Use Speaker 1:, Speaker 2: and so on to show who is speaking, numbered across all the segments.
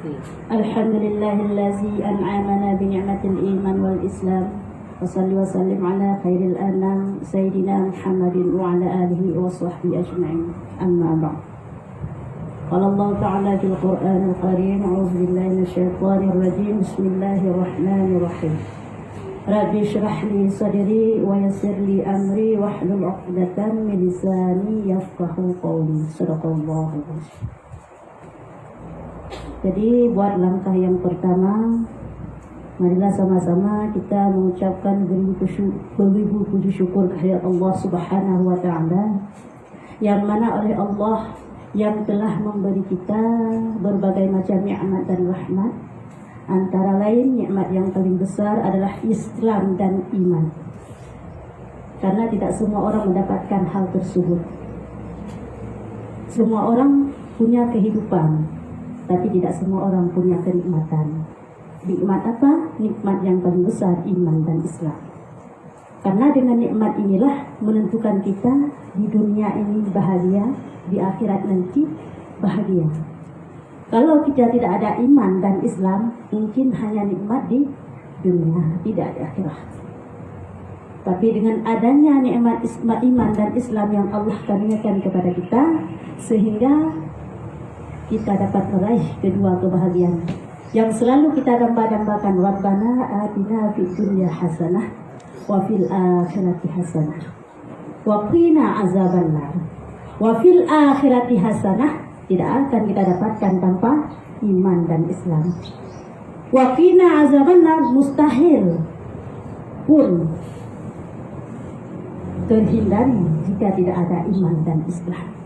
Speaker 1: الحمد لله الذي أنعمنا بنعمة الإيمان والإسلام وصلي وسلم على خير الأنام سيدنا محمد وعلى آله وصحبه أجمعين أما بعد. قال الله تعالى في القرآن الكريم أعوذ بالله من الشيطان الرجيم بسم الله الرحمن الرحيم رب اشرح لي صدري ويسر لي أمري واحلل عقدة من لساني يفقهوا قولي صدق الله العظيم. Jadi buat langkah yang pertama, marilah sama-sama kita mengucapkan beribu puji syukur kehadirat Allah Subhanahu wa taala, yang mana oleh Allah yang telah memberi kita berbagai macam nikmat dan rahmat. Antara lain nikmat yang paling besar adalah Islam dan iman. Karena tidak semua orang mendapatkan hal tersebut. Semua orang punya kehidupan, tapi tidak semua orang punya kenikmatan. Nikmat apa? Nikmat yang paling besar, iman dan Islam. Karena dengan nikmat inilah menentukan kita di dunia ini bahagia, di akhirat nanti bahagia. Kalau kita tidak ada iman dan Islam, mungkin hanya nikmat di dunia, tidak di akhirat. Tapi dengan adanya nikmat iman dan Islam yang Allah karuniakan kepada kita, sehingga kita dapat meraih kedua kebahagiaan yang selalu kita dambakan. Rabbana atina fid dunya hasanah wa fil akhirati hasanah wa qina azabannar. Wa fil akhirati hasanah tidak akan kita dapatkan tanpa iman dan Islam. Wa qina azabannar mustahil pun terhindari jika tidak ada iman dan Islam.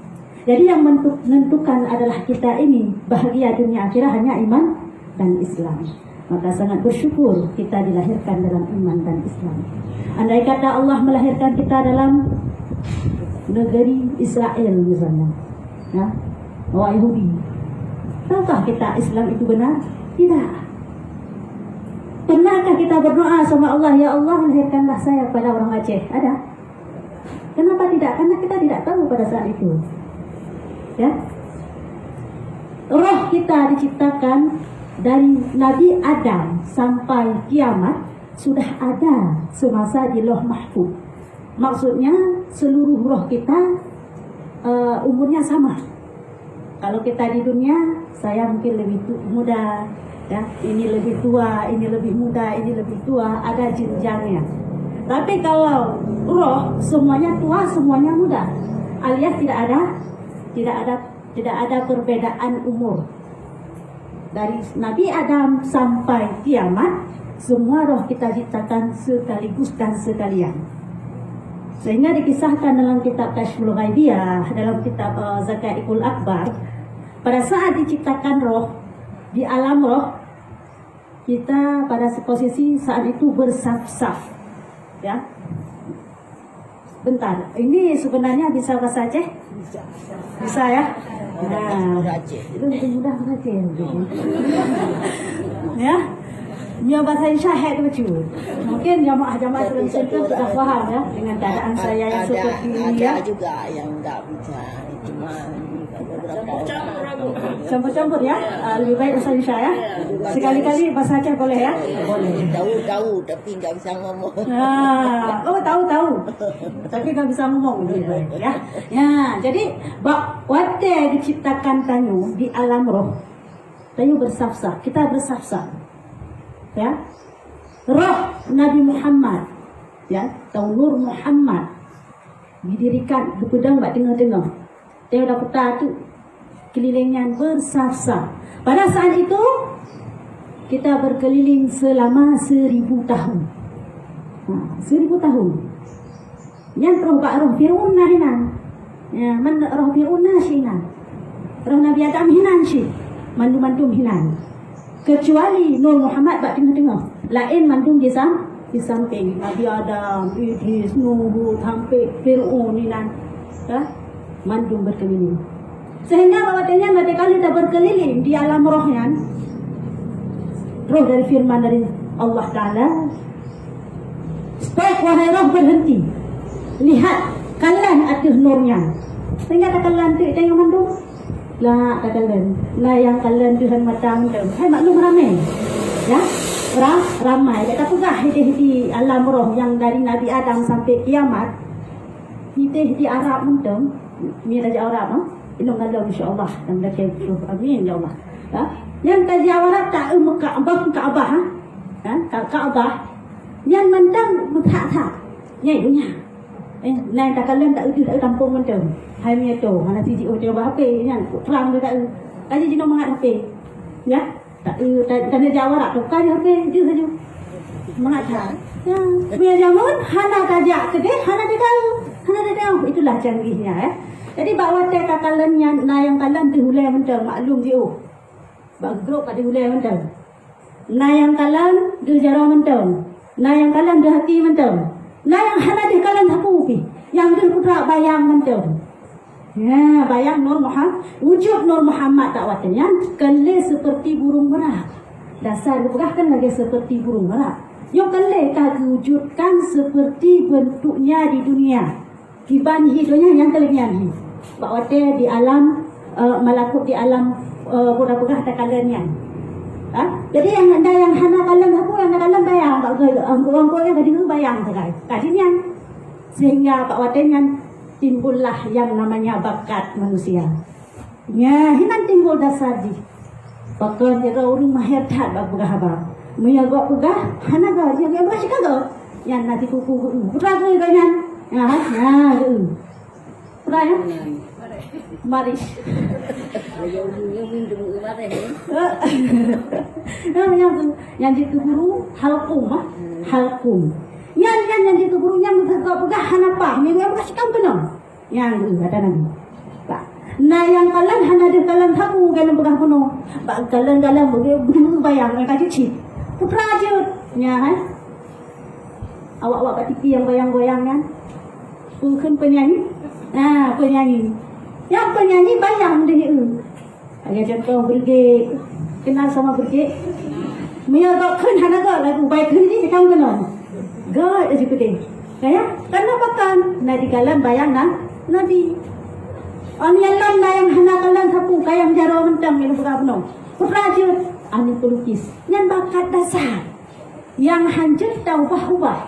Speaker 1: Jadi yang menentukan adalah kita ini bahagia dunia akhirat hanya iman dan Islam. Maka sangat bersyukur kita dilahirkan dalam iman dan Islam. Andai kata Allah melahirkan kita dalam negeri Israel misalnya, ya, orang Yahudi, tahukah kita Islam itu benar? Tidak. Pernahkah kita berdoa sama Allah, ya Allah lahirkanlah saya pada orang Aceh? Ada? Kenapa tidak? Karena kita tidak tahu pada saat itu. Ya, roh kita diciptakan dari Nabi Adam sampai kiamat sudah ada semasa di Lauh Mahfuz. Maksudnya seluruh roh kita umurnya sama. Kalau kita di dunia, saya mungkin lebih muda, ya, ini lebih tua, ini lebih muda, ini lebih tua, ada jenjangnya. Tapi kalau roh semuanya tua, semuanya muda, alias tidak ada perbedaan umur. Dari Nabi Adam sampai kiamat, semua roh kita diciptakan sekaligus dan sekalian. Sehingga dikisahkan dalam kitab Kashful Ghaibiyah, dalam kitab Zakaikul Akbar, pada saat diciptakan roh di alam roh, kita pada posisi saat itu bersaf-saf, ya. Bentar, ini sebenarnya bisa bahasa Aceh? Bisa ya? Nah, itu lebih mudah Aceh. Ya, dia bahasa Syahid lucu. Mungkin jamaah-jamaah tertentu sudah paham ya dengan keadaan saya yang seperti ini.
Speaker 2: Ada juga yang tak bisa, cuma
Speaker 1: campur-campur ya. Lebih baik Ustaz Isya ya. Sekali-kali bahasa Aceh boleh ya? Boleh.
Speaker 2: Tahu tapi nggak bisa ngomong.
Speaker 1: Nah, oh tahu. Tapi nggak bisa ngomong ya. Ya, jadi waktu diciptakan Tanyu di alam roh, Tanyu bersaf-saf, kita bersaf-saf. Ya. Roh Nabi Muhammad, ya, Nur Muhammad didirikan di pedang bak tengah-tengah. Tengok dah peta tu kelilingan bersaf-saf. Pada saat itu kita berkeliling selama 1000 tahun. 1000 tahun. Yang roh Fir'aun hinan. Ya, man roh Fir'aun hinan. Roh Nabi Adam hinan sih. Mandu-mandu hinan. Kecuali Nur Muhammad bak tengah-tengah. Lain mandum di samping. Nabi Adam, Idris, Nuh, sampai Fir'aun hinan. Ya? Mandum berkeliling. Sehingga bahwasanya ketika kita berkeliling di alam rohnya, roh dari firman dari Allah Ta'ala, stop wahai roh, berhenti, lihat kalian ada nurnya. Sehingga kata lantik tengok mandum, lah kalian nah yang kalian Tuhan macam tu hai maklum ramai ya ramai kita pegah di alam roh yang dari Nabi Adam sampai kiamat kita di Arab mentem ni raja Arab no inung kalau insyaallah dan dah tu amin ya Allah ya yang raja Arab tak Mekah Kaabah ha Kaabah yang mentang tak nyai dunia nay tak kalian tak udah kampung mentem hai mi tu mana ti dia apa yang terang dia tak kaji jino mangat HP ya tak tanya jawab tu kaji HP dia saja mangat tak ya biar jamun hana kajak ke dia hana dia tahu itulah canggihnya jadi bawa teh kalian yang kalian tu hulai mentem maklum dia bak grup pada hulai mentem yang kalian dia jarang mentem yang kalian dia hati mentem yang hana dia kalian hapu yang dia putra bayang mentem ya, bayang Nur Muhammad, wujud Nur Muhammad tak watanya, kele seperti burung merak. Dasar dipegahkan lagi seperti burung merak. Yang kele tak wujudkan seperti bentuknya di dunia. Kiban hidupnya yang kelihnya ni. Bakwate di alam malakut di alam pegah tak kalian. Jadi yang ada yang hana kalian aku yang kalian bayang, orang kau yang tadi bayang tak kajinya. Sehingga bakwate timbullah yang namanya bakat manusia. Ya, hinan timbul dasar di. Bakal dia orang mahir tak bagah apa. Maya gak pegah, hana gak dia masih kagak. Yang nanti kuku putra ke ganyan. Ya, putra ya. Mari. Yang itu guru halkum. Yang itu gurunya pegah hana apa? Yang kasih kamu kenal. Yang kata Nabi. Nah yang kalian hana ada kalian tahu kalian pegah penuh. Kalian begitu bayang yang kasih cip. Putra aja. Ya kan? Awak-awak kat TV yang goyang-goyang kan? Bukan penyanyi. Nah penyanyi. Yang penyanyi bayang dia. Ayah contoh Brigade. Kenal sama Brigade? Mia gak kan hana gak lagu baik ni kamu kenal. God aja gede. Ya, karena bahkan nadi kalam bayang Nabi. Ang yalan na yang hana kalang sapu kayang jaro mentang yang berabno. Putrajut anu pelukis. Yang bakat dasar. Yang hancur tahu ubah-ubah.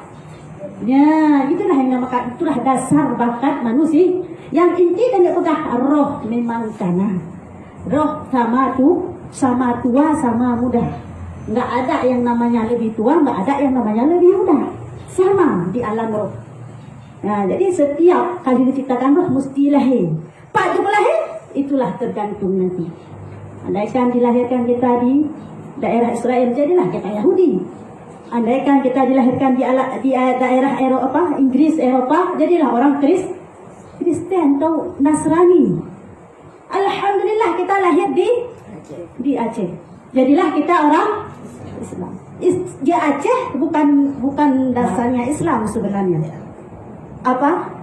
Speaker 1: Ya, itulah yang namakan itulah dasar bakat manusia. Yang inti dan pegah roh memang kana. Roh sama tua sama muda. Enggak ada yang namanya lebih tua, enggak ada yang namanya lebih muda. Sama di alam roh. Nah, jadi setiap kali diciptakan roh mesti lahir. Pak juga lahir, itulah tergantung nanti. Andaikan dilahirkan kita di daerah Israel, jadilah kita Yahudi. Andaikan kita dilahirkan di daerah Eropa, Inggris, Eropa, jadilah orang Kristen atau Nasrani. Alhamdulillah kita lahir di Aceh. Jadilah kita orang Islam. Di Aceh bukan dasarnya Islam sebenarnya. Apa?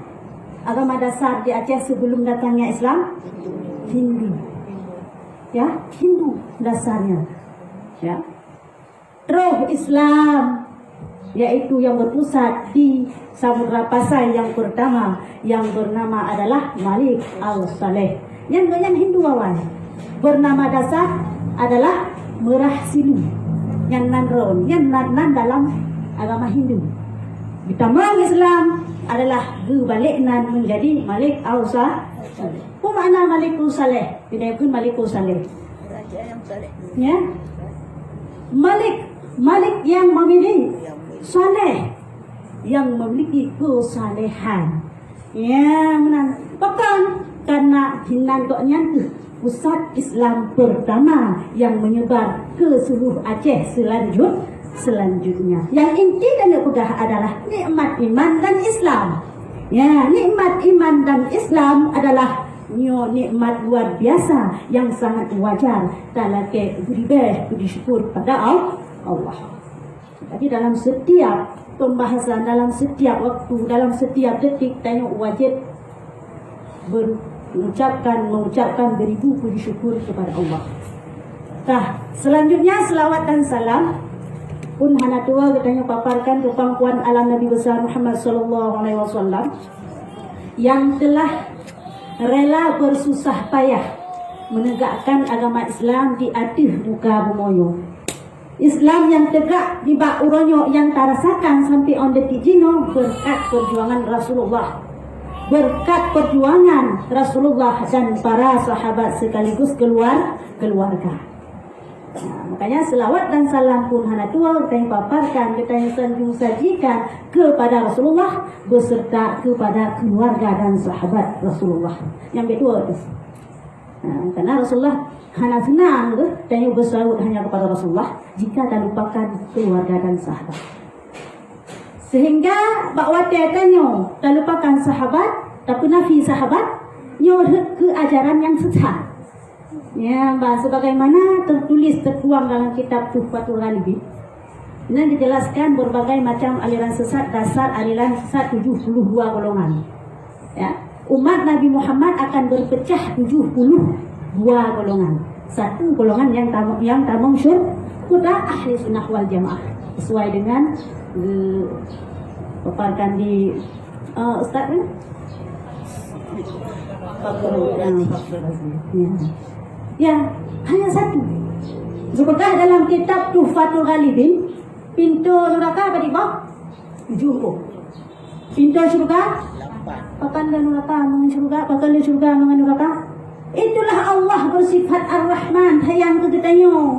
Speaker 1: Agama dasar di Aceh sebelum datangnya Islam? Hindu. Ya, Hindu dasarnya. Ya. Roh Islam yaitu yang berpusat di Samudra Pasai yang pertama yang bernama adalah Malik Al-Saleh. Yang Hindu awal bernama dasar adalah Merah Silu. Yang nan dalam agama Hindu. Ditambah Islam adalah balik nan menjadi Malik Al-Saleh. Apa makna Malik Al-Saleh? Tidak pun Malik Al-Saleh.
Speaker 2: Raja yang saleh.
Speaker 1: Ya. Malik yang memilih saleh, yang memiliki kesalehan. Ya, benar. Bahkan karena hinan koknya pusat Islam pertama yang menyebar ke seluruh Aceh selanjutnya. Yang inti dan pegah adalah nikmat iman dan Islam. Ya, nikmat iman dan Islam adalah nikmat luar biasa yang sangat wajar dalam beribadah syukur pada Allah. Jadi dalam setiap pembahasan, dalam setiap waktu, dalam setiap detik tanya wajib mengucapkan beribu puji syukur kepada Allah. Selanjutnya selawat dan salam pun hana tua katanya paparkan ke pangkuan alam Nabi besar Muhammad sallallahu alaihi wasallam yang telah rela bersusah payah menegakkan agama Islam di atas muka bumoyo. Islam yang tegak di bak uronyo yang tarasakan sampai on detik jino berkat perjuangan Rasulullah. Berkat perjuangan Rasulullah dan para sahabat sekaligus keluarga. Makanya selawat dan salam pun hana tua kita yang paparkan, kita yang sanjung sajikan kepada Rasulullah beserta kepada keluarga dan sahabat Rasulullah. Yang kedua itu. Karena Rasulullah hanya senang dan yang bersalawat hanya kepada Rasulullah jika tak lupakan keluarga dan sahabat. Sehingga bahawa tiatanya tak lupakan sahabat, tapi nafi sahabat nyorot ke ajaran yang sesat. Ya, sebagaimana tertuang dalam kitab Tuhfatul Ghalibin. Ini dijelaskan berbagai macam aliran sesat, dasar aliran sesat 72 golongan. Ya, umat Nabi Muhammad akan berpecah 72 golongan. Satu golongan yang tamung syurga ahli sunnah wal jamaah sesuai dengan paparkan di Ustaz kan? Ya, hanya satu. Sebutkan dalam kitab Tuhfatul Ghalibin, pintu neraka apa di bawah? 70. Pintu syurga?
Speaker 2: 8.
Speaker 1: Pakan dan neraka mengen syurga, pakan dan syurga mengen neraka. Itulah Allah bersifat Ar-Rahman, hayang ke kitanya.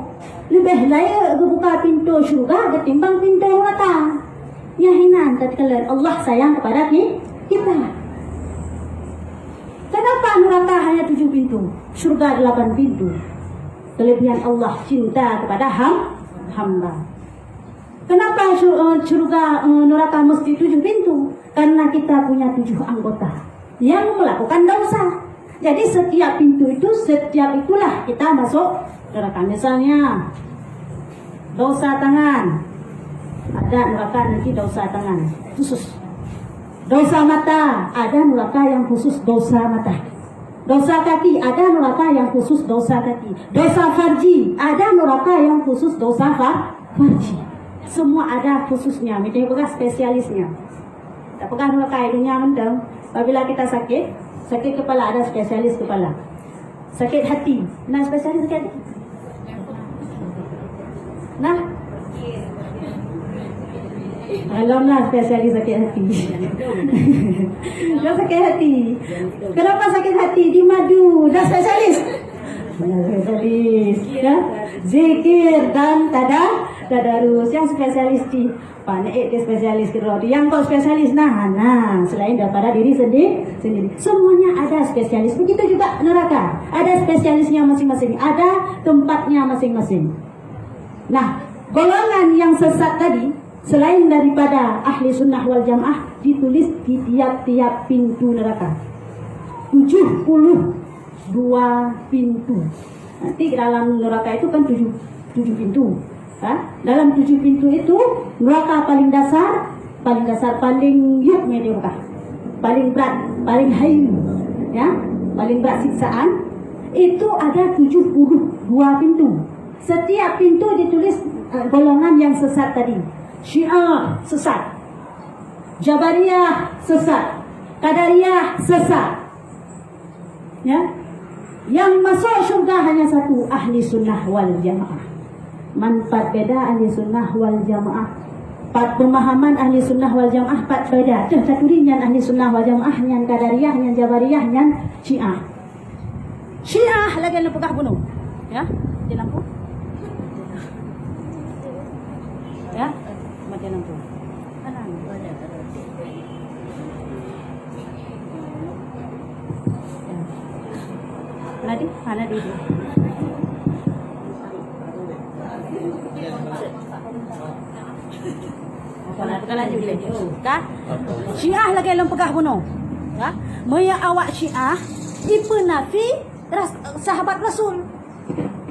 Speaker 1: Lebih layak buka pintu syurga ketimbang pintu neraka. Ya hinan tatkala Allah sayang kepada kita. Kenapa neraka hanya 7 pintu, syurga 8 pintu? Kelebihan Allah cinta kepada hamba. Kenapa syurga neraka mesti 7 pintu? Karena kita punya 7 anggota yang melakukan dosa. Jadi setiap pintu itu, setiap itulah kita masuk neraka. Misalnya dosa tangan, ada neraka nanti dosa tangan khusus. Dosa mata, ada neraka yang khusus dosa mata. Dosa kaki, ada neraka yang khusus dosa kaki. Dosa farji, ada neraka yang khusus dosa farji. Semua ada khususnya, mereka bukan spesialisnya. Tak pegang neraka hidungnya mendem. Apabila kita sakit kepala, ada spesialis kepala. Sakit hati, nah spesialis sakit hati. Nah, alamlah spesialis sakit hati. Dah sakit hati. Kenapa sakit hati? Di madu. Dah spesialis. Spesialis. Ya? Zikir dan tadarus. Yang spesialis di panik ke spesialis ke roti. Yang kau spesialis nah selain daripada diri sendiri. Semuanya ada spesialis. Begitu juga neraka. Ada spesialisnya masing-masing. Ada tempatnya masing-masing. Nah, golongan yang sesat tadi selain daripada ahli sunnah wal jamaah ditulis di tiap-tiap pintu neraka 72 pintu. Nanti dalam neraka itu kan 7 pintu. Dalam 7 pintu itu neraka paling dasar paling yuknya di neraka, paling berat, paling hayu, ya, paling berat siksaan itu ada 72 pintu. Setiap pintu ditulis golongan yang sesat tadi. Syiah sesat, Jabariyah sesat, Qadariyah sesat. Ya, yang masuk syurga hanya satu, ahli sunnah wal jamaah. Manfaat beda ahli sunnah wal jamaah. Pemahaman ahli sunnah wal jamaah pat beda. Caturinyan ahli sunnah wal jamaah, yang Qadariyah, yang Jabariyah, yang Syiah. Syiah lagi lampu kah bunuh, ya, di lampu. Ya, mati lampu. Nadi, mana di? Syiah lagi dalam pegah bunuh. Ya, maya awak Syiah ipu nafi sahabat Rasul.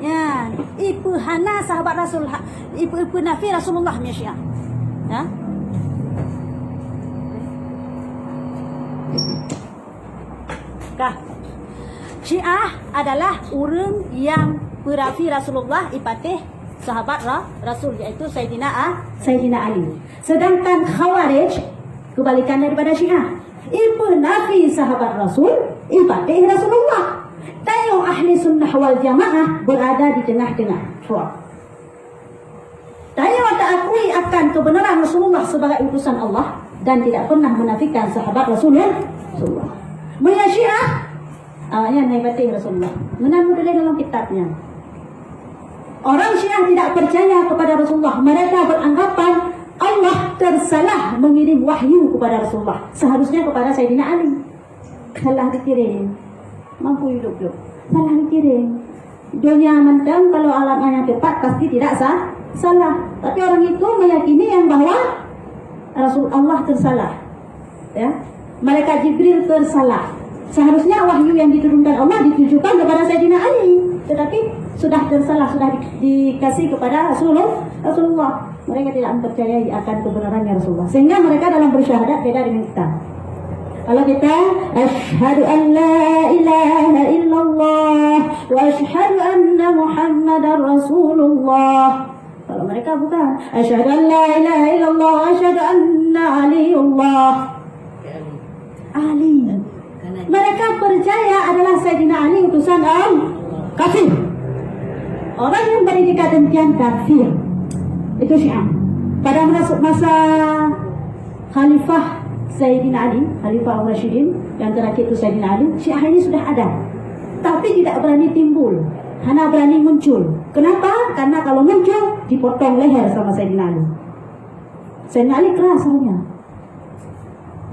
Speaker 1: Ya, ipu hana sahabat Rasul, ipu nafi Rasulullah punya Syiah. Ya. Kah? Syiah adalah orang yang berafi Rasulullah ipatih sahabat Rasul, iaitu Sayyidina Ali. Sedangkan Khawarij kebalikan daripada Syiah, ipu nafi sahabat Rasul ipatih Rasulullah. Tayo ahli sunnah wal jamaah berada di tengah-tengah. Tayo tak akui akan kebenaran Rasulullah sebagai utusan Allah dan tidak pernah menafikan sahabat Rasulullah. Mereka Syiah, yang naibati Rasulullah. Menang dalam kitabnya. Orang Syiah tidak percaya kepada Rasulullah. Mereka beranggapan Allah tersalah mengirim wahyu kepada Rasulullah. Seharusnya kepada Sayyidina Ali. Salah dikirim. Mampu hidup. Salah dikirim. Dunia mentang kalau alamnya tepat pasti tidak salah. Tapi orang itu meyakini yang bahwa Rasulullah tersalah. Ya. Malaikat Jibril tersalah. Seharusnya wahyu yang diturunkan Allah ditujukan kepada Sayyidina Ali. Tetapi sudah tersalah, sudah dikasih kepada Rasulullah. Mereka tidak mempercayai akan kebenarannya Rasulullah. Sehingga mereka dalam bersyahadat beda dengan kita. Kalau kita asyhadu an la ilaha illallah wa asyhadu anna Muhammadar Rasulullah. Kalau mereka bukan asyhadu an la ilaha illallah wa asyhadu anna Aliullah. Ali. Mereka percaya adalah Sayyidina Ali utusan Allah. Kafir. Orang yang beritikad demikian kafir. Itu Syiah. Pada masa Khalifah Sayyidina Ali, Khalifah Ar-Rasyidin, yang terakhir itu Sayyidina Ali, Syiah ini sudah ada. Tapi tidak berani timbul, hanya berani muncul. Kenapa? Karena kalau muncul, dipotong leher sama Sayyidina Ali. Sayyidina Ali keras soalnya.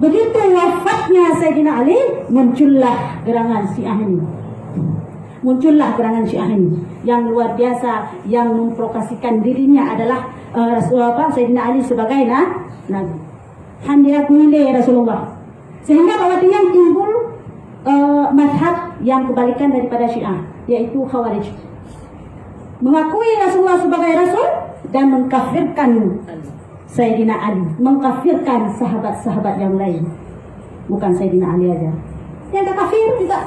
Speaker 1: Begitu wafatnya Sayyidina Ali, muncullah gerangan Syiah ini. Muncullah gerangan Syiah ini yang luar biasa, yang memprovokasikan dirinya adalah Sayyidina Ali sebagai nabi. Dia milih Rasulullah. Sehingga bawahnya timbul mazhab yang kebalikan daripada Syiah, yaitu Khawarij. Mengakui Rasulullah sebagai Rasul dan mengkafirkan Sayyidina Ali, mengkafirkan sahabat-sahabat yang lain. Bukan Sayyidina Ali aja. Yang tak kafir juga.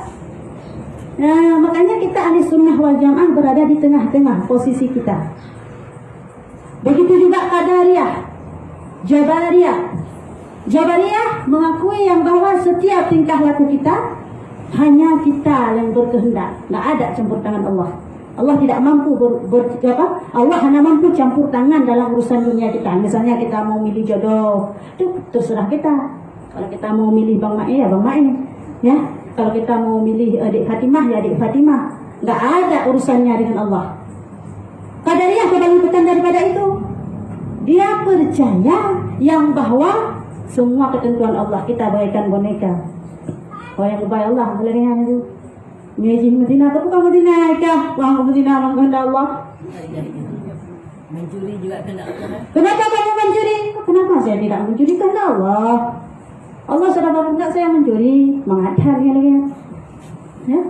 Speaker 1: Nah, makanya kita ahli sunnah wal jamaah berada di tengah-tengah posisi kita. Begitu juga Qadariyah, Jabariyah mengakui yang bahwa setiap tingkah laku kita hanya kita yang berkehendak, nggak ada campur tangan Allah. Allah tidak mampu Allah hanya mampu campur tangan dalam urusan dunia kita. Misalnya kita mau milih jodoh, itu terserah kita. Kalau kita mau milih Bang Mae ya Bang Mae, ya. Kalau kita mau milih adik Fatimah ya adik Fatimah. Nggak ada urusannya dengan Allah. Qadariyah kebalikan daripada itu. Dia percaya yang bahwa semua ketentuan Allah kita bagaikan boneka. Oh yang baik Allah bolehnya itu. Mejin Medina atau bukan Medina kah? Wah Medina kehendak Allah.
Speaker 2: Mencuri juga kena Allah.
Speaker 1: Kenapa kamu mencuri? Kenapa saya tidak mencuri? Kehendak Allah. Allah sudah berkehendak saya mencuri, mengadar lagi. Ya.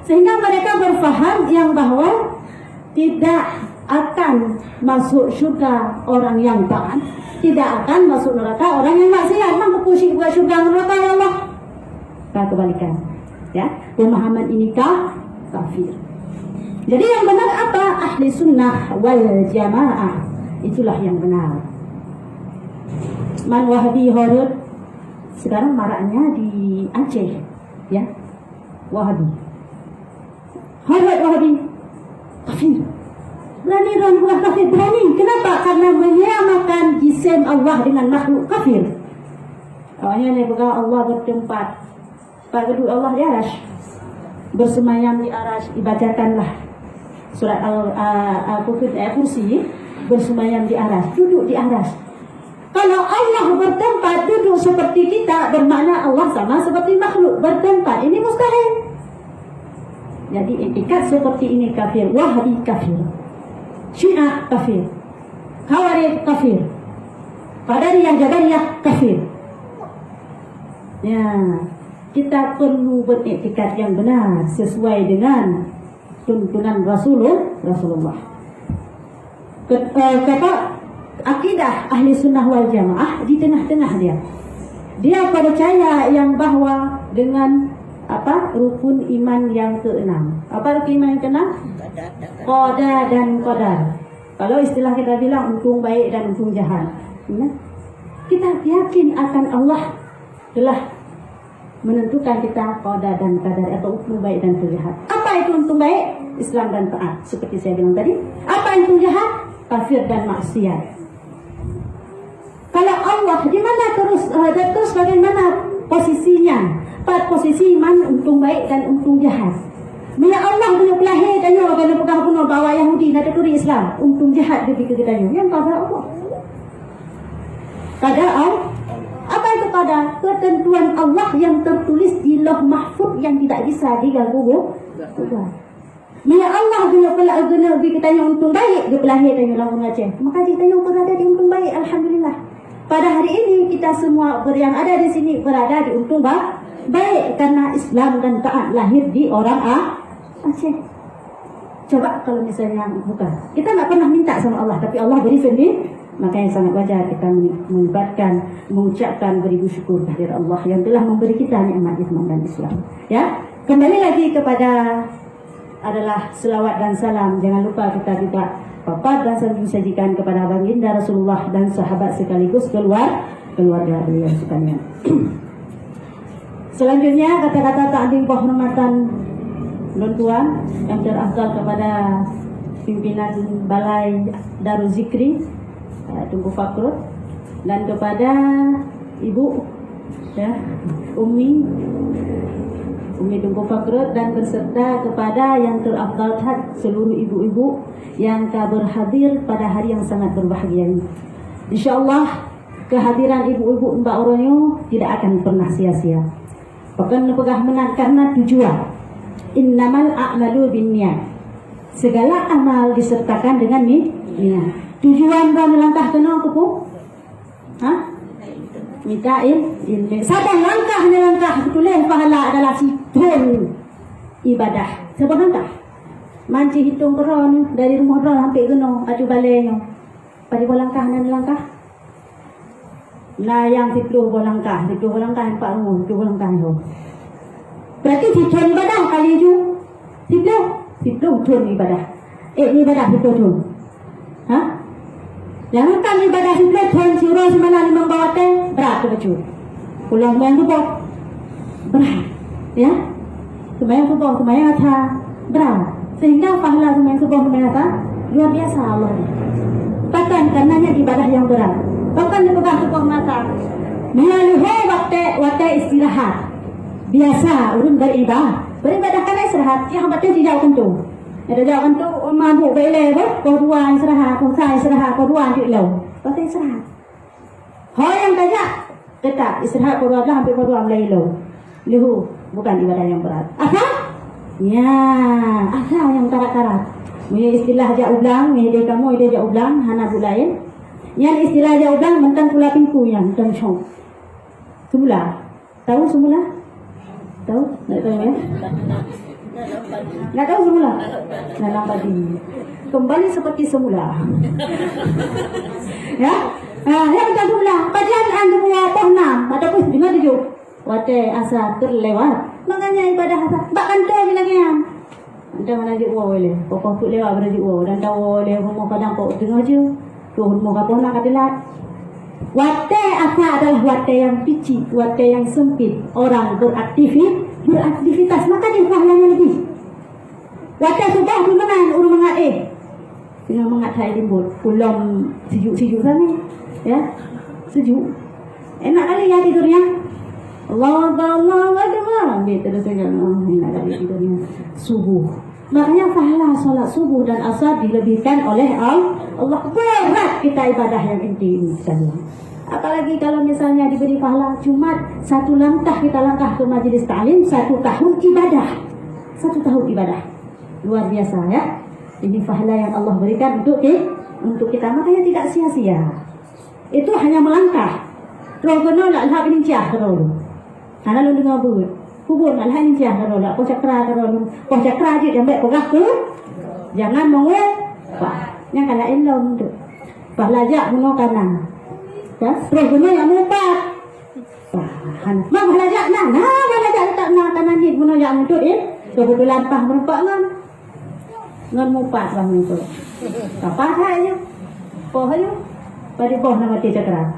Speaker 1: Sehingga mereka berfaham yang bahwa tidak akan masuk surga orang yang taat, tidak akan masuk neraka orang yang maksiat. Mampu pusing buat surga neraka ya Allah. Nah, kebalikan. Ya, pemahaman ini kafir. Jadi yang benar apa? Ahli sunnah wal jamaah. Itulah yang benar. Man Wahabi Horud sekarang maraknya di Aceh, ya. Wahabi. Horud Wahabi. Kafir. Berani orang kafir berani. Kenapa? Karena menyamakan jisim Allah dengan makhluk kafir. Awalnya dia berkata Allah bertempat. Pada kedua Allah di aras, bersemayam di aras, dibacakanlah surat Al-Kursi, bersemayam di aras, duduk di aras. Kalau Allah bertempat duduk seperti kita, bermakna Allah sama seperti makhluk bertempat. Ini mustahil. Jadi etikat seperti ini kafir. Wahabi kafir, Syiah kafir, Khawarij kafir, Qadariyah Jabariyah kafir. Ya, kita perlu beriktikad yang benar sesuai dengan tuntunan Rasulullah. Kata akidah ahli sunnah wal jamaah di tengah-tengah dia. Dia percaya yang bahwa dengan rukun iman yang keenam. Apa rukun iman yang keenam? Qada dan qadar. Kalau istilah kita bilang untung baik dan untung jahat. Kita yakin akan Allah telah menentukan kita qada dan qadar atau untung baik dan untung jahat. Apa itu untung baik? Islam dan taat. Seperti saya bilang tadi. Apa untung jahat? Kafir dan maksiat. Kalau Allah di mana terus bagaimana posisinya? Pada posisi iman untung baik dan untung jahat. Bila Allah punya pelahir dan yo kena pegang puno bawa Yahudi nak turi Islam, untung jahat dia fikir kita yo. Yang qada Allah. Qada apa itu qada? Ketentuan Allah yang tertulis di Lauh Mahfuz yang tidak bisa diganggu. Bila Allah guna kita yang untung baik, dia pelahir dan yo lawan Aceh. Maka kita yang berada di untung baik, alhamdulillah. Pada hari ini kita semua yang ada di sini berada di untung baik karena Islam dan taat lahir di orang Aceh. Coba kalau misalnya bukan, kita tak pernah minta sama Allah, tapi Allah beri sendiri. Makanya sangat wajar kita mengucapkan beribu syukur kehadirat Allah yang telah memberi kita nikmat iman dan Islam. Ya, kembali lagi kepada adalah selawat dan salam. Jangan lupa kita juga papat dan salam disajikan kepada baginda Rasulullah dan sahabat sekaligus keluarga beliau sekalian. Selanjutnya kata-kata takdim penghormatan tuan yang terafdal kepada pimpinan Balai Darul Zikri Tunku Fakrut dan kepada Ibu ya, Umi Tunku Fakrut dan berserta kepada yang terafdal seluruh ibu-ibu yang berhadir pada hari yang sangat berbahagia ini. InsyaAllah kehadiran ibu-ibu Mbak Oronyo tidak akan pernah sia-sia. Bahkan pegah menang karena tujuan. Innamal a'malu binniyat. Segala amal disertakan dengan niat. Tujuan dan langkah kena apa pun? Minta ilmu. Sabang langkah betulnya pahala adalah situn ibadah. Sabang langkah. Manci hitung peron dari rumah peron sampai kena aju balaynya. Pada langkah. Nah yang 10 langkah yang 4 rumah, 10 langkah itu. Berarti situn ibadah kali itu. 10 tun ibadah. Ibadah betul. Jangan kan ibadah itu tuan surah semana 5 bawah teh berat tu baju. Pulang main tu berat, ya. Sembahyang subuh, sembahyang asar berat. Sehingga pahala sembahyang subuh, sembahyang asar luar biasa Allah. Bahkan karenanya ibadah yang berat. Bahkan dipegang subuh mata. Melalui waktu istirahat. Biasa urun beribadah kan istirahat. Yang betul tidak tentu. Ada jawab tu mabuk bele kau dua istirahat, kau saya istirahat, kau dua di lau. Kau istirahat. Yang tajak tetap istirahat kau dua hampir kau dua mulai lau. Lihu bukan ibadah yang berat. Apa? Ya, apa yang karat-karat. Punya istilah aja ulang, ide kamu ide aja ulang, hana bulain. Yang istilah aja ulang mentang pula pingku yang tencong. Semula. Tahu semula? Tahu? Tak tahu ya? Nak tahu semula? Nak padi. Kembali seperti semula. Ya? Yang kita semula. Kajian anda punya pernah. Ataupun dengar tujuh. Wate asa terlewat. Makanya ibadah asa. Bahkan tu bilangnya. Anda mana juk wow le. Pokok tu lewat pada juk wow. Dan tahu le rumah kadang kau dengar je. Tu rumah kau nak katelat. Wate asa adalah wate yang picik, wate yang sempit. Orang beraktivitas maka dia pahalanya lebih. Wate sudah di mana urang mengat dengan mengat saya limbut pulang sejuk sana ya sejuk enak kali ya tidurnya Allah ambil terus saja enak kali tidurnya subuh. Makanya pahala solat subuh dan asar dilebihkan oleh Allah. Berat kita ibadah yang inti ini. Apalagi kalau misalnya diberi pahala Jumat, 1 langkah kita langkah ke majlis ta'lim, 1 tahun ibadah. 1 tahun ibadah. Luar biasa ya. Ini pahala yang Allah berikan untuk kita. Makanya tidak sia-sia. Itu hanya melangkah. Roh kena nak lap lincah terus. Karena lu dengar kubur nak lap lincah terus. Kau cakra terus. Kau cakra je yang baik pegah tu. Jangan mengubah. Yang kalau elok tu. Pahala jak guna kanan. Ya, terus guna yang mumpat. Mak belajar belajar tak nak kanan ni guna yang untuk kebetulan pah merempak ngan mumpat bang itu. Apa saja? Poh ayo. Pada poh nama cakra.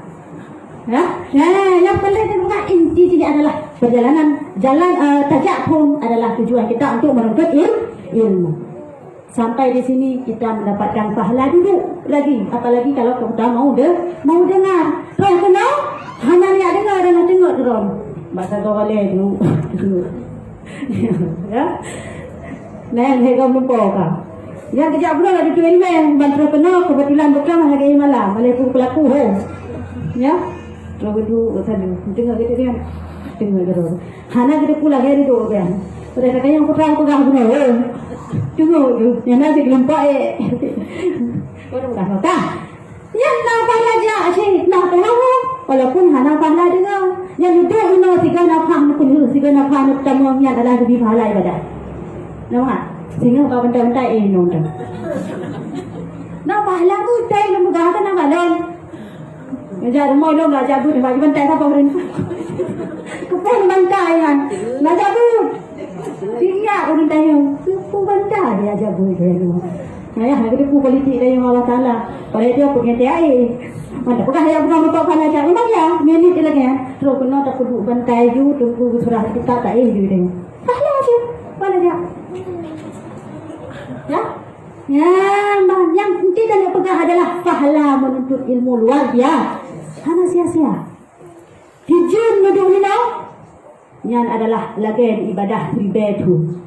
Speaker 1: Ya? Nah, yang paling penting intinya adalah perjalanan jalan tajak pun adalah tujuan kita untuk menuntut ilmu. Sampai di sini kita mendapatkan pahala duduk lagi. Apalagi kalau kita mau dengar. Roh kena hanya niat dengar dan tengok roh. Bahasa kau boleh dulu. Ya. Nah, saya lupa kau. Yang kejap pula ada tuan yang bantu kena kebetulan bukan lagi malam. Malah pelaku ya. Terus duduk ke sana. Tengok kita kan. Tengok ke roh. Hana kita pula hari tu kan. Pada kata yang kurang pegang benar. Tengok tu. Yang nanti kelempak Orang dah tahu. Yang nak pahala je asyik nak tahu. Walaupun hana pahala dengar. Yang duduk benar tiga nak faham pun tiga nak faham pertama yang adalah lebih pahala ibadah. Nampak? Sehingga kau bentar-bentar nonton. Nak pahala tu tay nak pegang kan nak balon. Ngajar rumah lo nak jabut bagi bentar apa beren. Kepon bantai kan. Nak jabut. Siap orang tanya. Ku bantai dia jabut dia tu. Ayah hari ku politik dari Allah Taala. Pada dia punya TAI. Mana bukan yang bukan untuk pahala cak memang ya. Minit dia lagi ya. Terus kena tak duduk bantai ju tunggu surah kita tak ju dia. Pahala je. Pahala je. Ya. Ya, yang kita nak pegang adalah pahala menuntut ilmu luar biasa. Hana sia-sia. Hijun duduk ni tau. Yang adalah lagian ibadah pribadi.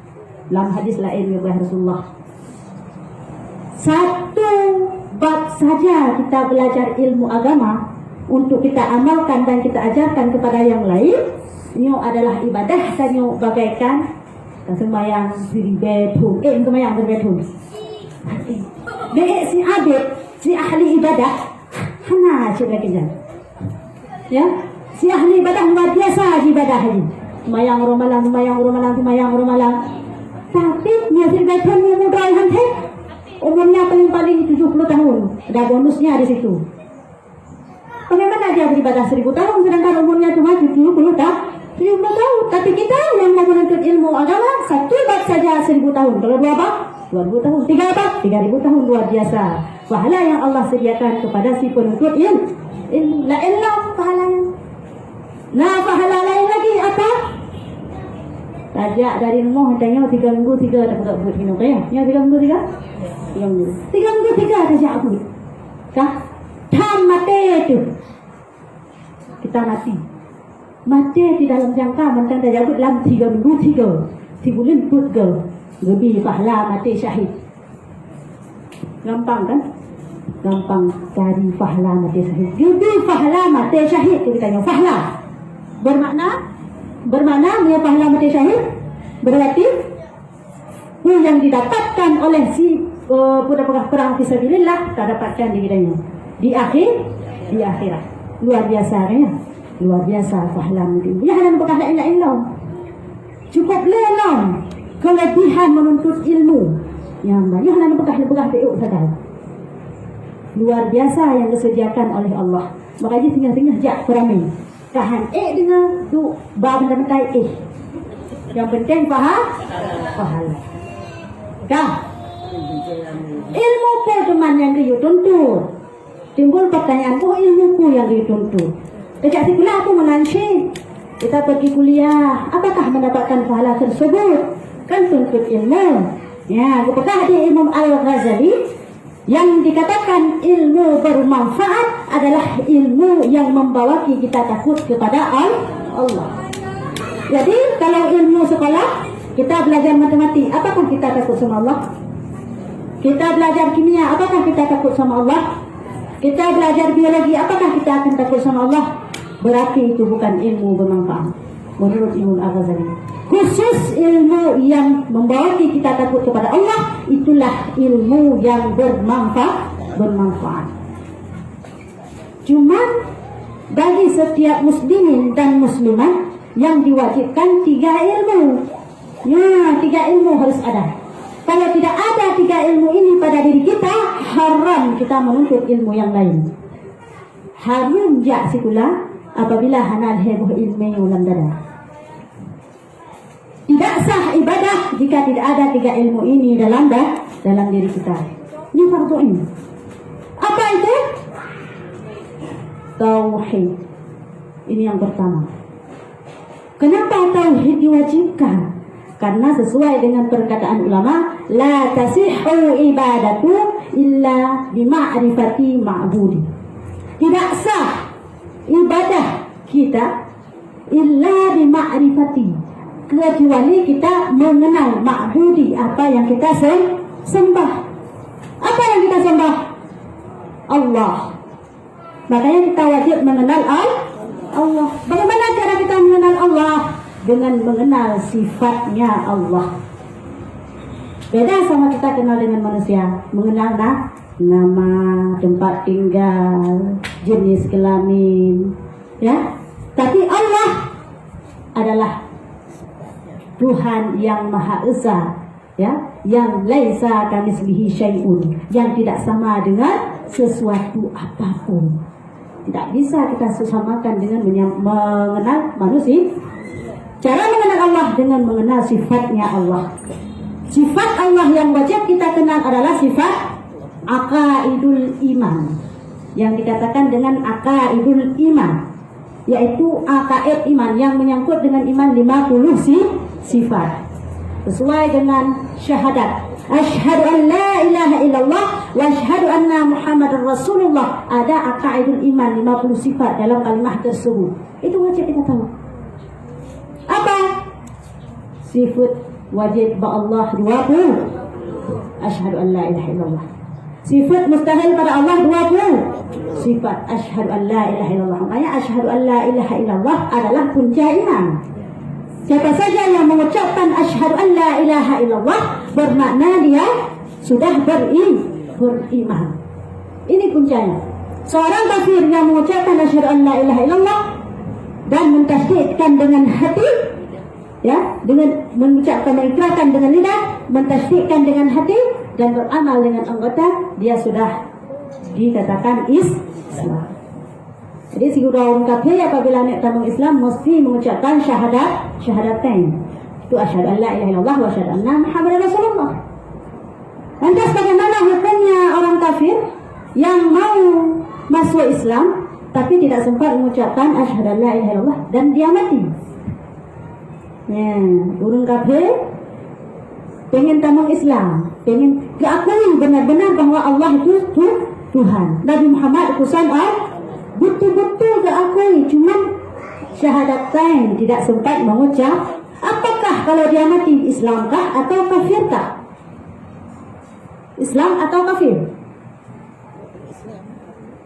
Speaker 1: Dalam hadis lain oleh Rasulullah. Satu bab saja kita belajar ilmu agama untuk kita amalkan dan kita ajarkan kepada yang lain. Ini adalah ibadah dan ini bagaikan sembahyang pribadi. Sembahyang pribadi. Si abid, si ahli ibadah, hana cik lagi jan. Ya, si ahli ibadah luar biasa ibadah ini. Semayang romalang. Tapi dia pribadi ni mudah hantar. Umurnya paling 70 tahun. Ada bonusnya di situ. Bagaimana dia beribadah 1000 tahun sedangkan umurnya cuma 70 tahun. 70 tahun. Tapi kita yang mau menuntut ilmu agama satu bab saja 1000 tahun. Kalau dua bab 2000 tahun. 3 bab 3000 tahun luar biasa. Pahala yang Allah sediakan kepada si penuntut ilmu. La ilmu pahalanya. Nah, pahala lain lagi apa? Tajak dari rumah tanya 3 minggu 3 dapat buat minum kaya. Ya 3 minggu 3. 3 minggu 3 tajak aku. Kah? Tham mati itu. Kita mati. Mati di dalam jangka mentang tajak dalam 3 minggu 3. 3 bulan 3. Lebih pahala mati syahid. Gampang kan? Gampang cari pahala mati syahid. Lebih pahala mati syahid kita tanya pahala. Bermakna dia pahala mati syahid berarti yang didapatkan oleh si budak-budak perang fisabilillah tak dapatkan di hidupnya di akhirat. Luar biasa ya. Luar biasa pahala mati. Ya halan bukan la ilaha illallah. Cukup lelam kelebihan menuntut ilmu. Yang banyak halan bukan teu saja. Luar biasa yang disediakan oleh Allah. Makanya tinggal-tinggal jak kurangin. Tahan dengar tu bab bentai yang penting pahala kah ilmu pun cuma yang dia tuntut. Timbul pertanyaan ilmu ku yang dia tuntut. Sejak sekolah aku menansi kita pergi kuliah apakah mendapatkan pahala tersebut kan tuntut ilmu ya. Apakah di Imam Al-Ghazali yang dikatakan ilmu bermanfaat adalah ilmu yang membawa kita takut kepada Allah. Jadi kalau ilmu sekolah kita belajar matematik, apakah kita takut sama Allah? Kita belajar kimia, apakah kita takut sama Allah? Kita belajar biologi, apakah kita akan takut sama Allah? Berarti itu bukan ilmu bermanfaat menurut Imam Al-Ghazali. Khusus ilmu yang membawa kita takut kepada Allah, itulah ilmu yang bermanfaat. Cuma bagi setiap muslimin dan muslimat yang diwajibkan 3 ilmu. Ya, 3 ilmu harus ada. Kalau tidak ada 3 ilmu ini pada diri kita, haram kita menuntut ilmu yang lain. Haram jak sikula apabila hanal heboh ilmu ulam dada. Tidak sah ibadah jika tidak ada 3 ilmu ini dalam diri kita. Ini fardu ain. Apa itu? Tauhid. Ini yang pertama. Kenapa tauhid diwajibkan? Karena sesuai dengan perkataan ulama, la tasihhu ibadatu illa bima'rifati ma'budi. Tidak sah ibadah kita illa bima'rifati, kecuali kita mengenal ma'budi, apa yang kita sembah. Apa yang kita sembah? Allah. Makanya kita wajib mengenal Allah. Bagaimana cara kita mengenal Allah? Dengan mengenal sifatnya Allah. Beda sama kita kenal dengan manusia. Mengenal nama, tempat tinggal, jenis kelamin, ya. Tapi Allah adalah Tuhan yang Maha Esa, ya, yang laisa kamitslihi syai'un, yang tidak sama dengan sesuatu apapun. Tidak bisa kita samakan dengan mengenal manusia. Cara mengenal Allah dengan mengenal sifatnya Allah. Sifat Allah yang wajib kita kenal adalah sifat aqaidul iman, yang dikatakan dengan aqaidul iman, yaitu aqaid iman yang menyangkut dengan iman 50 sifat. Sesuai dengan syahadat, asyhadu an la ilaha illallah wa asyhadu anna muhammadar rasulullah. Ada aqaidul iman 50 sifat dalam kalimah tersebut. Itu wajib kita tahu. Apa? Sifat wajib Allah 20. Asyhadu an la ilaha illallah. Sifat mustahil pada Allah 20. Sifat asyhadu an la ilaha illallah. Makanya asyhadu an la ilaha illallah adalah punca iman. Siapa saja yang mengucapkan asyhadu an la ilaha illallah, bermakna dia sudah beriman. Ini puncanya. Seorang kafir yang mengucapkan asyhadu an la ilaha illallah dan mentasdikkan dengan hati, ya, dengan mengucapkan, mengikrarkan dengan lidah, mentasdikkan dengan hati, dan beramal dengan anggota, dia sudah dikatakan Islam. Jadi si orang kafir apabila nak tamu Islam mesti mengucapkan syahadatain. Itu asyhadu an la ilaha illallah wa asyhadu anna muhammadar rasulullah. Lantas bagaimana hukumnya orang kafir yang mau masuk Islam tapi tidak sempat mengucapkan asyhadu an la ilaha illallah dan dia mati? Ya, orang kafir pengen tamu Islam, pengen diakui benar-benar bahwa Allah itu Tuhan, Nabi Muhammad utusan Allah, betul-betul diakui, cuman syahadatain tidak sempat mengucap. Apakah kalau dia mati Islamkah atau kafirkah? Islam atau kafir?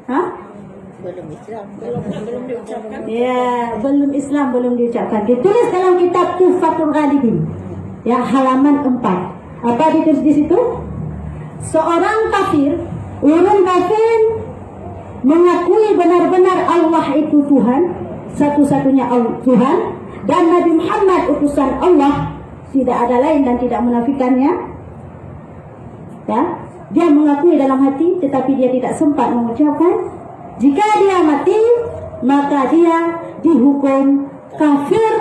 Speaker 1: Hah?
Speaker 2: Belum Islam.
Speaker 3: Belum diucapkan.
Speaker 1: Ya, belum Islam, belum diucapkan. Ditulis dalam kitab Tuhfatul Ghalibin, ya, halaman 4. Apa ditulis di situ? Seorang kafir, orang kafir mengakui benar-benar Allah itu Tuhan, satu-satunya Tuhan, dan Nabi Muhammad utusan Allah, tidak ada lain dan tidak menafikannya. Ya, dia mengakui dalam hati tetapi dia tidak sempat mengucapkan. Jika dia mati, maka dia dihukum kafir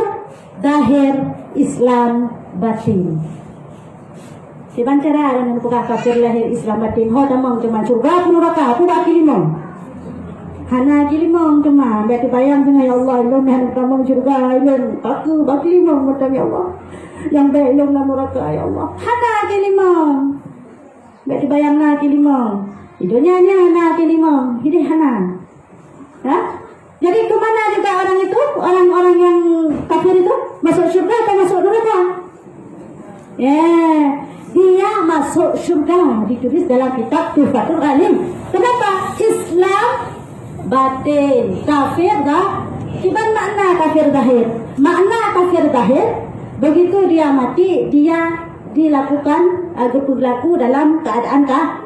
Speaker 1: zahir, Islam batin. Siapa cara dengan buka kafir lahir Islam batin? Ho tamang cuma surga pun neraka, aku bak kilimong. Hana kilimong cuma, berarti bayang dengan ya Allah, ilmu yang tamang surga, ilmu aku bak kilimong macam ya Allah. Yang baik ilmu neraka ya Allah. Hana kilimong. Berarti bayang na kilimong. Hidupnya na kilimong, hidup hana. Ya? Jadi kemana juga orang itu, orang-orang yang kafir itu masuk surga atau masuk neraka? Ya, dia masuk surga, ditulis dalam kitab Tuhfatul Ghalibin. Kenapa? Islam batin, kafir dah. Cuman makna kafir zahir. Makna kafir zahir, begitu dia mati, dia dilakukan berlaku dalam keadaan kafir.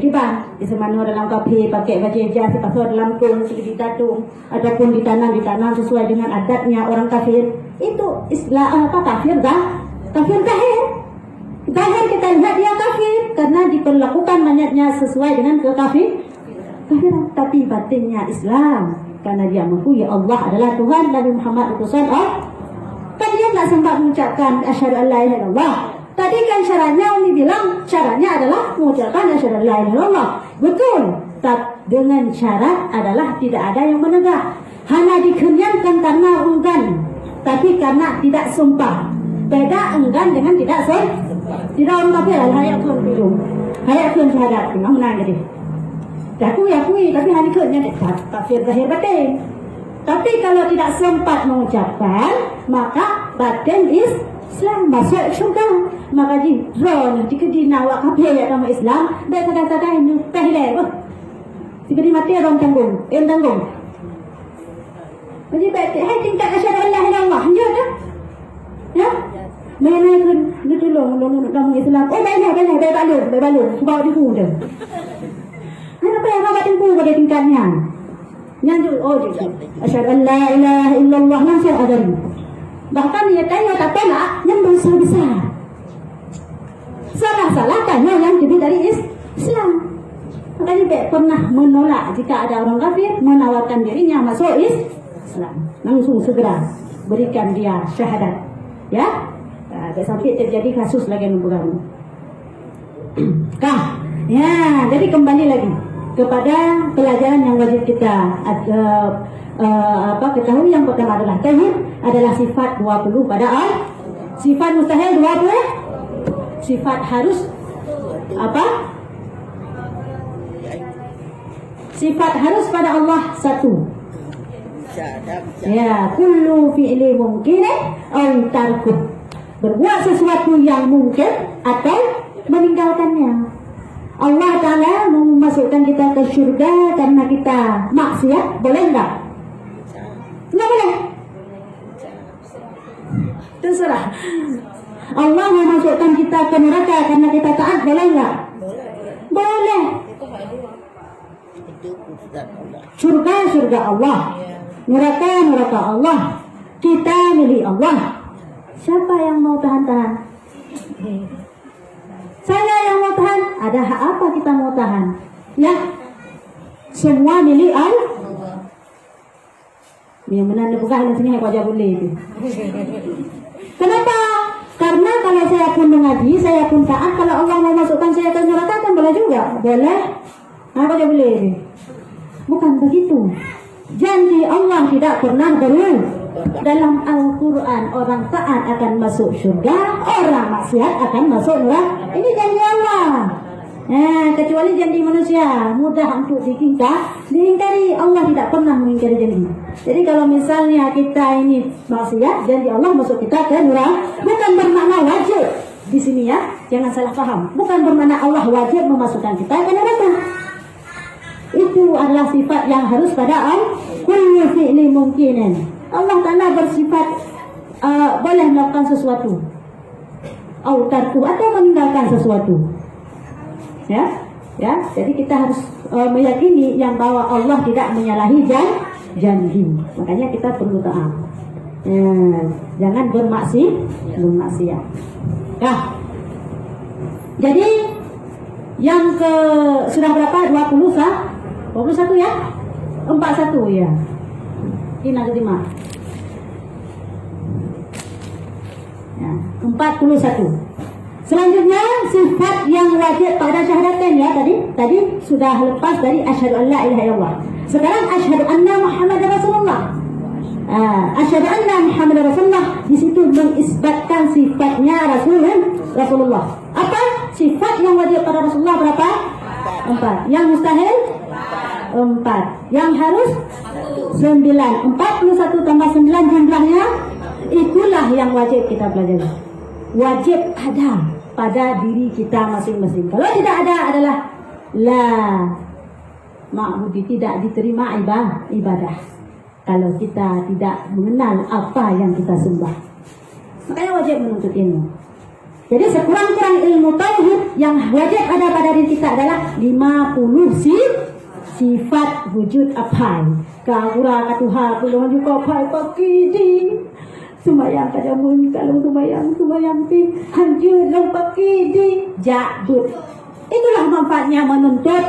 Speaker 1: Tiba di mana dalam kafir pakai baju hijab, pasal dalam tung ditatung ataupun ditanam sesuai dengan adatnya orang kafir. Itu Islam apa kafir dah? Kafir zahir. Zahir kita lihat dia kafir karena diperlakukan banyaknya sesuai dengan kafiran. Tapi batinnya Islam karena dia mengakui Allah adalah Tuhan, Nabi Muhammad utusan Allah. Kan dia tak sempat mengucapkan asyhadu an la ilaha illallah. Tadi kan syaratnya Umi bilang syaratnya adalah mengucapkan asyhadu an la ilaha illallah. Betul. dengan syarat adalah tidak ada yang menegak. Hanya dikenyangkan karena enggan, tapi karena tidak sumpah. Beda enggan dengan tidak sumpah. Tidak orang kafir hayat kun biru. Hayat kun syahadat, memang menang jadi. Akui, tapi hari kenyang kafir zahir batin. Tapi kalau tidak sempat mengucapkan, maka batin Islam masuk syurga. Maka jika dinawak kafir agama Islam, dia kata-kata ini tahlil. Jika mati orang tanggung, tanggung. Jadi baik, hai tingkat asyhadu an la ilaha illallah, ya dah. Ya? Mana kun dia tolong dalam Islam. Oh baik balun. Bawa di kuda. Kenapa yang bawa tingku pada tingkatnya? Yang tu dia. Asyhadu an la ilaha illallah langsung ada. Bahkan dia tanya tak tolak yang dosa besar. Salah tanya yang jadi dari Islam. Makanya baik pernah menolak jika ada orang kafir menawarkan dirinya masuk Islam. Langsung segera berikan dia syahadat. Ya? Sampai terjadi kasus lagi yang berlaku. Ya, jadi kembali lagi kepada pelajaran yang wajib kita ketahui. Yang pertama adalah tauhid adalah sifat 20 pada Allah. Sifat mustahil 20. Sifat harus apa? Sifat harus pada Allah satu. Ya, kullu fi'li mungkin aw tarku. Berbuat sesuatu yang mungkin atau meninggalkannya. Allah Ta'ala memasukkan kita ke syurga karena kita maksiat, boleh enggak? Enggak boleh. Terserah. Allah memasukkan kita ke neraka karena kita taat, boleh enggak? Boleh. Syurga Allah, neraka Allah. Kita milik Allah. Siapa yang mau tahan-tahan? Saya yang mau tahan. Ada hak apa kita mau tahan? Ya, semua milik Allah. Yang benar bukan di sini aja boleh itu. Kenapa? Karena kalau saya pun mengaji, saya pun taat. Kalau Allah mau masukkan saya ke neraka kan boleh juga. Boleh. Apa aja boleh? Bukan begitu. Janji Allah tidak pernah berubah. Dalam Al-Quran orang taat akan masuk syurga, orang maksiat akan masuk neraka. Ini janji Allah. Kecuali janji manusia mudah untuk diingkari. Allah tidak pernah mengingkari janji. Jadi kalau misalnya kita ini maksiat, janji Allah masuk kita ke neraka. Bukan bermakna wajib di sini ya, jangan salah paham. Bukan bermakna Allah wajib memasukkan kita ke neraka. Itu adalah sifat yang harus pada Allah. Kullu fi'li mungkinin. Allah Ta'ala bersifat boleh melakukan sesuatu autarku atau meninggalkan sesuatu. Ya. Jadi kita harus meyakini yang bahwa Allah tidak menyalahi janji. Makanya kita perlu taat. Jangan bermaksiat. Jadi yang ke sudah berapa? 21 ya? 41 ya. Ini kelima. Ya, 41. Selanjutnya sifat yang wajib pada syahadatain ya, tadi sudah lepas dari asyhadu an la ilaha illallah. Sekarang asyhadu anna Muhammadar Rasulullah. Asyhadu anna Muhammadar Rasulullah di situ mengisbatkan sifatnya Rasulullah. Apa? Sifat yang wajib pada Rasulullah berapa? 4. Yang mustahil 4. Yang harus 9. 41 tambah 9 jumlahnya. Itulah yang wajib kita pelajari. Wajib ada pada diri kita masing-masing. Kalau tidak ada adalah la ma'budi, tidak diterima ibadah. Kalau kita tidak mengenal apa yang kita sembah. Makanya wajib menuntut ilmu. Jadi sekurang-kurang ilmu tauhid yang wajib ada pada diri kita adalah 50 sifat wujud apai. Kagura katuha pulungan juga apai pakidi. Sumayang kadamun kalau sumayang ti hancur lang pakidi jadut. Itulah manfaatnya menuntut.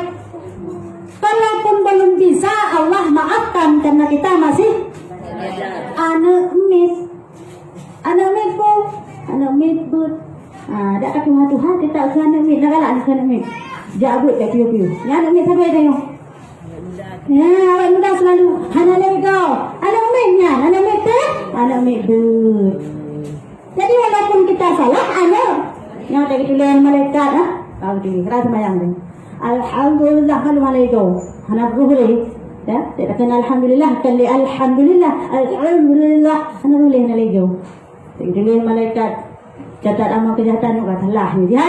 Speaker 1: Kalaupun belum bisa Allah maafkan karena kita masih anak mit but. Ada katuha kita anak mit nagala anak mit. Jabut kat piu. Yang anak mit sampai tengok. Ya, awak muda selalu anak lego, anak mainnya, anak mete, anak medut. Jadi walaupun kita salah, anak yang tadi tulen malaikat, kalau di keras mayang ni. Alhamdulillah kalau malaikat, anak boleh, ya, tidak kena alhamdulillah, kali alhamdulillah, alhamdulillah, anak boleh malaikat. Tadi tulen malaikat, catat amal kejahatan juga salah ni, ya.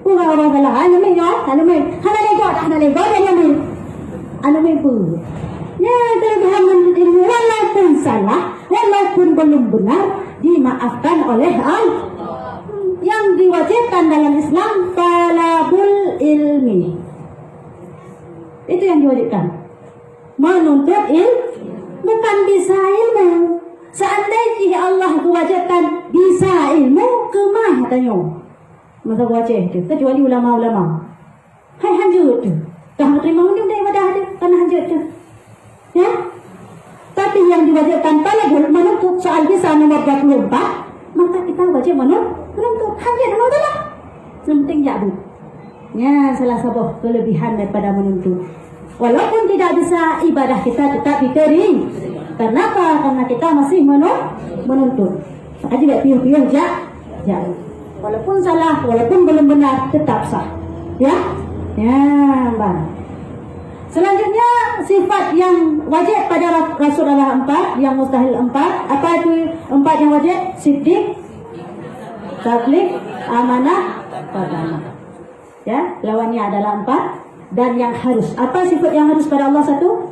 Speaker 1: Bukan orang salah, anak mainnya, anak main, anak lego, anak main. Anak ibu, ya kelebihan menuntut ilmu walaupun salah, walaupun belum benar, dimaafkan oleh Allah. Yang diwajibkan dalam Islam talabul ilmi, itu yang diwajibkan. Menuntut ilmu, bukan bisa ilmu. Seandainya Allah diwajibkan bisa ilmu, kemana tanya? Masa wajib itu, kecuali ulama-ulama. Hai hajut tu. Dah terima undi daripada ada karena hajat tu. Ya. Tapi yang diwajibkan talabul menuntut soal bisa nomor 24, maka kita wajib menuntut hajat Allah Taala. Penting ya Bu. Ya, salah satu kelebihan daripada menuntut. Walaupun tidak bisa ibadah kita tetap diterima. Kenapa? Karena kita masih menuntut. Maka juga piuh-piuh ja. Walaupun salah, walaupun belum benar tetap sah. Ya. Ya, Bang. Selanjutnya sifat yang wajib pada Rasul adalah 4, yang mustahil 4. Apa itu 4 yang wajib? Siddiq, tabligh, amanah, qadamah. Ya, lawannya adalah 4. Dan yang harus, apa sifat yang harus pada Allah satu?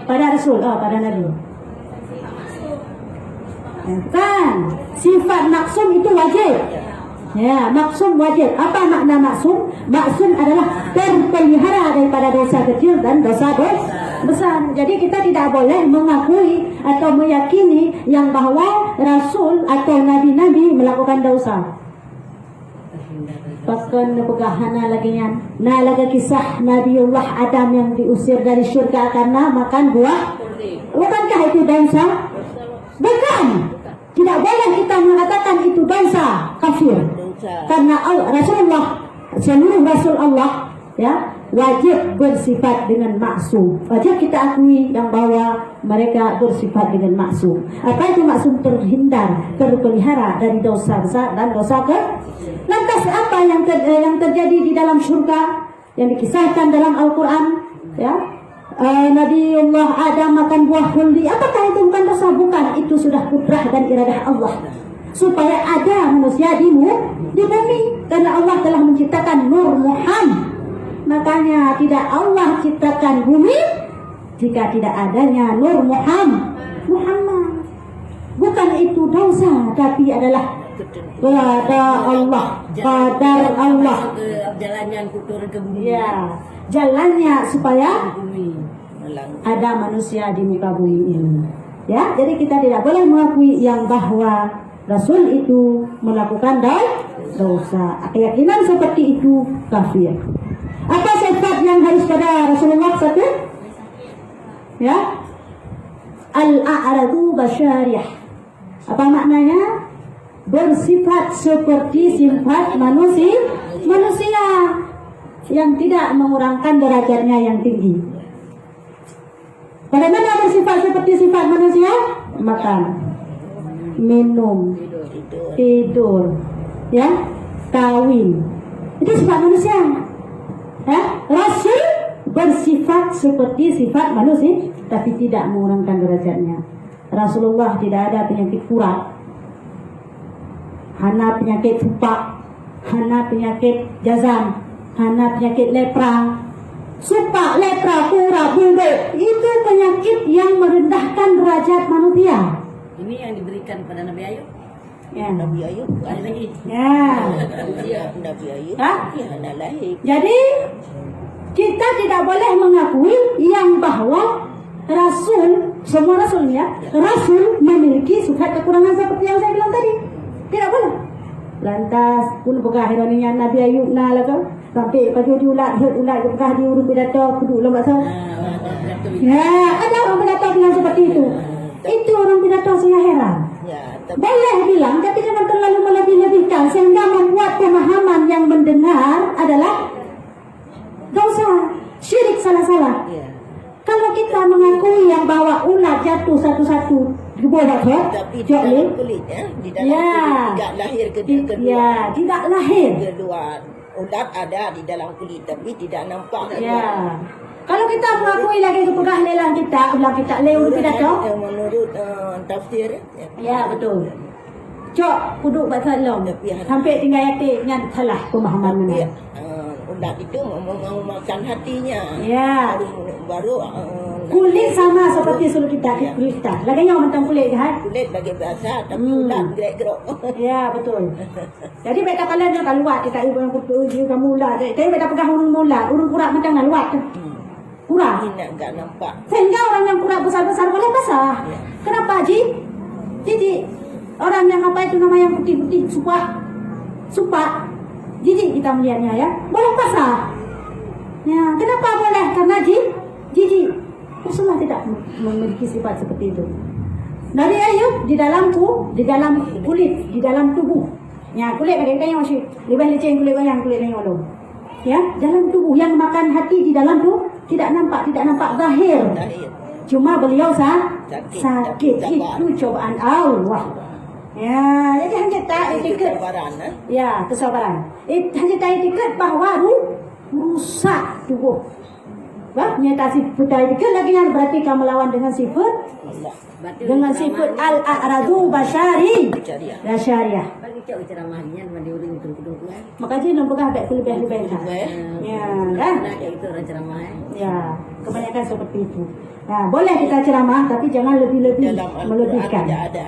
Speaker 1: Pada Rasul, pada Nabi. Kan, sifat maksum itu wajib. Ya, maksum wajib. Apa makna maksum? Maksum adalah terpelihara daripada dosa kecil dan dosa besar. Jadi kita tidak boleh mengakui atau meyakini yang bahwa Rasul atau Nabi-Nabi melakukan dosa. Bahkan pegahana lagi yang lagi kisah Nabiullah Adam yang diusir dari syurga karena makan buah. Bukankah itu dosa? Bukan. Tidak boleh kita mengatakan itu dosa kafir. Karena Rasulullah, seluruh Rasul Allah, ya, wajib bersifat dengan maksum. Wajib kita akui yang bahwa mereka bersifat dengan maksum. Apa itu maksum? Terhindar, terpelihara dari dosa besar dan dosa kecil. Lantas apa yang terjadi di dalam surga yang dikisahkan dalam Al-Quran? Ya, Nabiullah Adam makan buah khuldi. Apakah itu bukan dosa? Bukan, itu sudah kudrah dan iradah Allah supaya ada manusia di bumi, karena Allah telah menciptakan Nur Muhammad. Makanya tidak Allah ciptakan bumi jika tidak adanya Nur Muhammad. Bukan itu dosa, tapi adalah qada Allah, qadar Allah.
Speaker 2: Jalannya turun ke bumi.
Speaker 1: Ya, jalannya supaya ada manusia di muka bumi ini. Ya, jadi kita tidak boleh mengakui yang bahwa Rasul itu melakukan dosa. Keyakinan seperti itu kafir. Apa sifat yang harus pada Rasulullah satu? Ya, al-a'radu basyariyah. Apa maknanya? Bersifat seperti sifat manusia yang tidak mengurangkan derajatnya yang tinggi. Bagaimana bersifat seperti sifat manusia? Makan, minum, tidur, ya, kawin. Itu sifat manusia. Ya? Rasul bersifat seperti sifat manusia, tapi tidak mengurangkan derajatnya. Rasulullah tidak ada penyakit kurat, hana penyakit supak, hana penyakit jazam, hana penyakit lepra. Supak, lepra, kurat, bunduk, itu penyakit yang merendahkan derajat manusia.
Speaker 2: Ini yang diberikan pada Nabi Ayub.
Speaker 1: Ya.
Speaker 2: Nabi Ayub ada lagi.
Speaker 1: Ya.
Speaker 2: Nabi Ayub. Ada lagi.
Speaker 1: Jadi kita tidak boleh mengakui yang bahwa Rasul, semua Rasulnya, Rasul memiliki sifat kekurangan seperti yang saya bilang tadi. Tidak boleh. Lantas pun pegahiraninya Nabi Ayub laga sampai pagi diulat pegah diurus pidato kudu lembak sah. Ya, ada orang pidato bilang seperti itu. Itu orang pidato saya heran. Boleh bilang, tapi jangan terlalu melebih-lebihkan sehingga membuat pemahaman yang mendengar adalah dosa, syirik salah-salah.
Speaker 2: Ya.
Speaker 1: Kalau kita mengakui yang bawa ulat jatuh satu-satu di bawah
Speaker 2: Tapi di dalam kulit di dalam
Speaker 1: Ya.
Speaker 2: kulit tidak lahir kedua.
Speaker 1: Ya, tidak lahir.
Speaker 2: Kedua ulat ada di dalam kulit tapi tidak nampak.
Speaker 1: Ya. Kalau kita mengakui lagi itu pegang lelang kita, ulang kita lewat pidato.
Speaker 2: Menurut tafsir
Speaker 1: Ya, betul. Cok, kuduk baca long. Sampai tinggal yakin yang salah pemahaman
Speaker 2: tapi
Speaker 1: mana.
Speaker 2: ulat itu mau makan hatinya.
Speaker 1: Ya.
Speaker 2: Baru
Speaker 1: Kulit sama seperti seluruh kita, kulit kita. Lagi yang mentang kulit kan?
Speaker 2: kulit bagi bahasa tapi ulat gerak-gerak.
Speaker 1: Ya, betul. Jadi beta kalian jangan luat kita ibu yang kutu kamu ulat. Tapi beta pegang urung mula, urung kurak macam mana luat tu. Kurak.
Speaker 2: Ini enggak nampak.
Speaker 1: Sehingga orang yang kurak besar-besar boleh basah.
Speaker 2: Ya.
Speaker 1: Kenapa, Ji? Jadi orang yang apa itu nama yang putih-putih supak. Jadi kita melihatnya ya, boleh basah. Ya, kenapa boleh? Karena Ji, Rasulullah tidak memiliki sifat seperti itu. Nabi Ayub di dalam kulit, di dalam tubuh. Ya, kulit kadang-kadang masih lebih leceh kulit yang lalu. Ya, dalam tubuh yang makan hati di dalam tu tidak nampak zahir.
Speaker 2: Lahir.
Speaker 1: Cuma beliau
Speaker 2: Sakit.
Speaker 1: sakit. Itu cobaan Allah. Ya, jadi hanya tak etiket.
Speaker 2: Kesabaran.
Speaker 1: Ya, kesabaran. Hanya tak etiket bahawa rusak tubuh. Bah, nyata sifat etiket lagi yang berarti kamu melawan dengan sifat al-a'radu basyari. La syariah.
Speaker 2: Bagi cak ceramahnya mandi uring tudung-tudung.
Speaker 1: Makanya nak pegang baik lebih-lebih. Ya, kan?
Speaker 2: Nah, itu orang ceramah.
Speaker 1: Ya, kebanyakan seperti itu. Nah, boleh kita ceramah tapi jangan lebih-lebih
Speaker 2: Dalam Al-Quran
Speaker 1: melebihkan.
Speaker 2: tidak ada.